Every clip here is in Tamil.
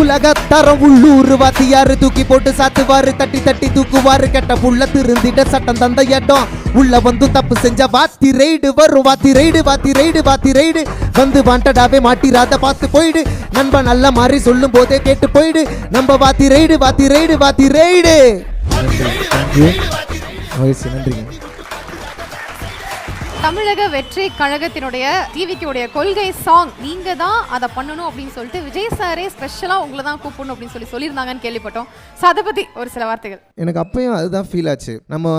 உலகத்தரம் உள்ளூர் வாத்தியாரு தூக்கி போட்டு சாத்துவாரு, தட்டி தட்டி தூக்குவாரு, கெட்ட புள்ள திருந்திட சட்டம் தந்த இடம். உள்ள வந்து தப்பு செஞ்ச வாத்தி ரைடு வரும், வாத்தி ரைடு வாத்தி ரைடு வாத்தி ரைடு வந்து வாண்டடாவே மாட்டிராத பார்த்து போயிடு. நண்பன் நல்ல மாதிரி சொல்லும் போதே கேட்டு போயிடு, நம்ம வாத்தி ரைடு வாத்தி ரைடு வாத்தி ரைடு. நன்றிங்க. தமிழக வெற்றி கழகத்தினுடைய டிவிக்குடைய கொள்கை சாங் நீங்க தான் அதை பண்ணணும் அப்படின்னு சொல்லிட்டு விஜய் சாரே ஸ்பெஷலா உங்களை தான் கூப்பிடணும் அப்படின்னு சொல்லியிருந்தாங்கன்னு கேள்விப்பட்டோம். ஸோ அதை பத்தி ஒரு சில வார்த்தைகள். எனக்கு அப்பயும் அதுதான் ஃபீல் ஆச்சு. நம்ம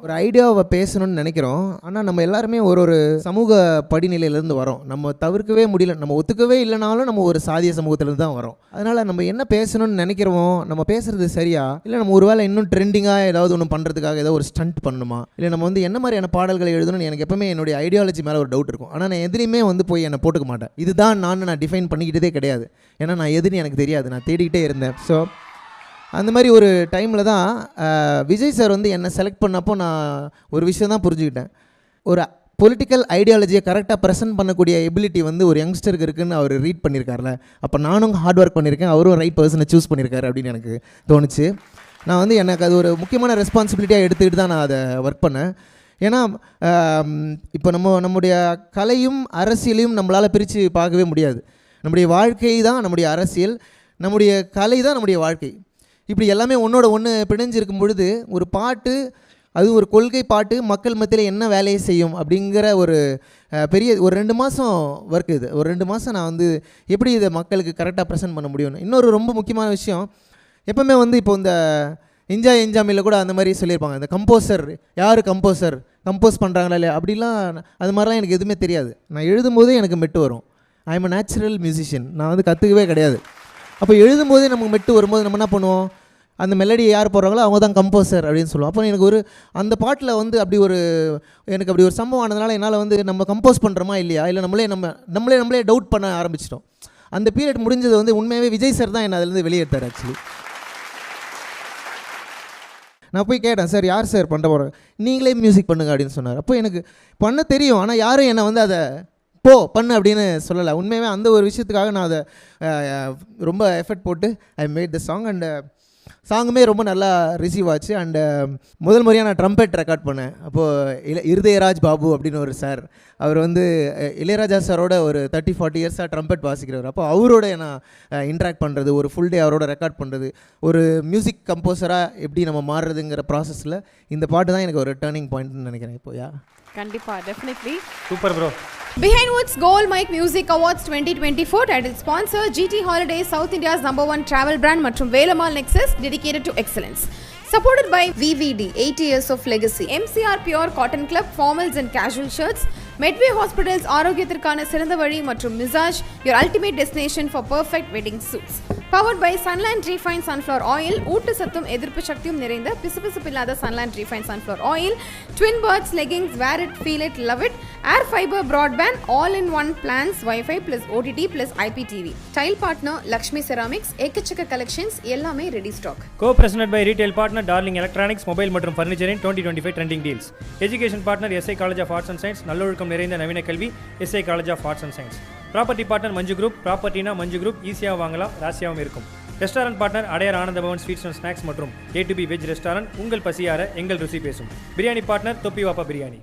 ஒரு ஐடியாவை பேசணும்னு நினைக்கிறோம், ஆனால் நம்ம எல்லாருமே ஒரு சமூக படிநிலையிலேருந்து வரோம். நம்ம தவிர்க்கவே முடியல, நம்ம ஒத்துக்கவே இல்லைனாலும் நம்ம ஒரு சாதிய சமூகத்திலேருந்து தான் வரோம். அதனால் நம்ம என்ன பேசணும்னு நினைக்கிறோமோ, நம்ம பேசுறது சரியா இல்லை நம்ம ஒருவேளை இன்னும் ட்ரெண்டிங்காக ஏதாவது ஒன்று பண்ணுறதுக்காக ஏதாவது ஒரு ஸ்டண்ட் பண்ணணுமா, இல்லை நம்ம வந்து என்ன மாதிரியான பாடல்களை எழுதணும்னு எனக்கு எப்பவுமே என்னுடைய ஐடியாலஜி மேலே ஒரு டவுட் இருக்கும். ஆனால் நான் எதுலையுமே வந்து போய் என்னை போட்டுக்க மாட்டேன். இதுதான் நான் டிஃபைன் பண்ணிக்கிட்டதே கிடையாது. ஏன்னா நான் எதுன்னு எனக்கு தெரியாது, நான் தேடிக்கிட்டே இருந்தேன். ஸோ அந்த மாதிரி ஒரு டைமில் தான் விஜய் சார் வந்து என்னை செலக்ட் பண்ணப்போ நான் ஒரு விஷயம் தான் புரிஞ்சுக்கிட்டேன். ஒரு பொலிட்டிக்கல் ஐடியாலஜியை கரெக்டாக ப்ரெசென்ட் பண்ணக்கூடிய எபிலிட்டி வந்து ஒரு யங்ஸ்டருக்கு இருக்குதுன்னு அவர் ரீட் பண்ணியிருக்காருல. அப்போ நானும் ஹார்ட் ஒர்க் பண்ணியிருக்கேன், அவரும் ரைட் பர்சனை சூஸ் பண்ணியிருக்காரு அப்படின்னு எனக்கு தோணுச்சு. நான் வந்து எனக்கு அது ஒரு முக்கியமான ரெஸ்பான்சிபிலிட்டியாக எடுத்துக்கிட்டு தான் நான் அதை ஒர்க் பண்ணேன். ஏன்னா இப்போ நம்முடைய கலையும் அரசியலையும் நம்மளால் பிரித்து பார்க்கவே முடியாது. நம்முடைய வாழ்க்கை தான் நம்முடைய அரசியல், நம்முடைய கலை தான் நம்முடைய வாழ்க்கை. இப்படி எல்லாமே ஒன்றோட ஒன்று பிணைஞ்சிருக்கும் பொழுது ஒரு பாட்டு, அது ஒரு கொள்கை பாட்டு மக்கள் மத்தியில் என்ன வேலையை செய்யும் அப்படிங்கிற ஒரு பெரிய ஒரு 2 மாதம் ஒர்க். இது ஒரு 2 மாதம் நான் வந்து எப்படி இதை மக்களுக்கு கரெக்டாக ப்ரெசென்ட் பண்ண முடியும்னு. இன்னொரு ரொம்ப முக்கியமான விஷயம், எப்போவுமே வந்து இப்போ இந்த என்ஜாய் என்ஜாமியில் கூட அந்த மாதிரி சொல்லியிருப்பாங்க, இந்த கம்போசர் யார் கம்போஸ் பண்ணுறாங்களா இல்லையா அப்படிலாம். அது மாதிரிலாம் எனக்கு எதுவுமே தெரியாது. நான் எழுதும்போதே எனக்கு மெட்டு வரும். I am a natural musician. நான் வந்து கற்றுக்கவே கிடையாது. அப்போ எழுதும்போதே நமக்கு மெட்டு வரும்போது நம்ம என்ன பண்ணுவோம், அந்த மெலடியை யார் போடுறாங்களோ அவங்க தான் கம்போசர் அப்படின்னு சொல்லுவோம். அப்போ எனக்கு அந்த பாட்டில் வந்து எனக்கு அப்படி ஒரு சம்பவம் ஆனதுனால என்னால் வந்து நம்ம கம்போஸ் பண்ணுறோமா இல்லையா, இல்லை நம்மளே டவுட் பண்ண ஆரம்பிச்சிட்டோம். அந்த பீரியட் முடிஞ்சது வந்து உண்மையாகவே விஜய் சார் தான் என்னை அதிலேருந்து வெளியேற்றார். ஆக்சுவலி நான் போய் கேட்டேன், சார் யார் சார் பண்ண போகிறேன், நீங்களே மியூசிக் பண்ணுங்க அப்படின்னு சொன்னார். அப்போ எனக்கு பண்ண தெரியும், ஆனால் யாரும் என்னை வந்து அதை பண்ணு அப்படின்னு சொல்லலை. உண்மையாகவே அந்த ஒரு விஷயத்துக்காக நான் அதை ரொம்ப எஃபர்ட் போட்டு I made the song. And சாங்குமே ரொம்ப நல்லா ரிசீவ் ஆச்சு. அண்டு முதல் முறையாக நான் ட்ரம்பெட் ரெக்கார்ட் பண்ணேன். அப்போது இருதயராஜ் பாபு அப்படின்னு ஒரு சார், அவர் வந்து இளையராஜா சாரோட ஒரு 30-40 இயர்ஸாக ட்ரம்பெட் வாசிக்கிறவர். அப்போ அவரோட நான் இன்ட்ராக்ட் பண்ணுறது, ஒரு ஃபுல் டே அவரோட ரெக்கார்ட் பண்ணுறது, ஒரு மியூசிக் கம்போசராக எப்படி நம்ம மாறுறதுங்கிற ப்ராசஸில் இந்த பாட்டு தான் எனக்கு ஒரு டேர்னிங் பாயிண்ட்னு நினைக்கிறேன். இப்போயா கண்டிப்பா, definitely super bro. Behind Woods Gold Mike Music Awards 2024 title sponsor GT Holidays, South India's #1 travel brand மற்றும் Velammal Nexus, dedicated to excellence. Supported by VVD, 80 years of legacy. MCR Pure Cotton Club, formals and casual shirts. Medway Hospitals, ஆரோக்கியத்திற்கான சிறந்த வழி மற்றும் Mizaj, your ultimate destination for perfect wedding suits. Powered by Sunland Refined Sunflower Oil, ஊட்ட சத்தும் எதிர்ப்பு சக்தியும் நிறைந்த பிசுபிசுப்பில்லாத Sunland Refined Sunflower Oil. Twin Birds leggings, wear it, feel it, love it. Air Fiber Broadband, all-in-one plans, Wi-Fi plus OTT plus IPTV. Tile partner Lakshmi Ceramics, ஏக்கச்சக்க collections, எல்லாமே ready stock. Co-presented by retail partner Darling Electronics, mobile மற்றும் furniture in 2025 trending deals. Education partner SI College of Arts and Science, நல்லொழுக்கம் நிறைந்த நவீன கல்வி SI College of Arts and Science. Property partner Manju group, ப்ராப்பர்ட்டினா மஞ்சு குரூப், ஈஸியாக வாங்கலாம், ராசியாகவும் இருக்கும். Restaurant partner Adyar Ananda Bhavan sweets and snacks மற்றும் A to B veg restaurant, உங்கள் பசியார எங்கள் ருசி பேசும். பிரியாணி பார்ட்னர் தொப்பி வாப்பா பிரியாணி.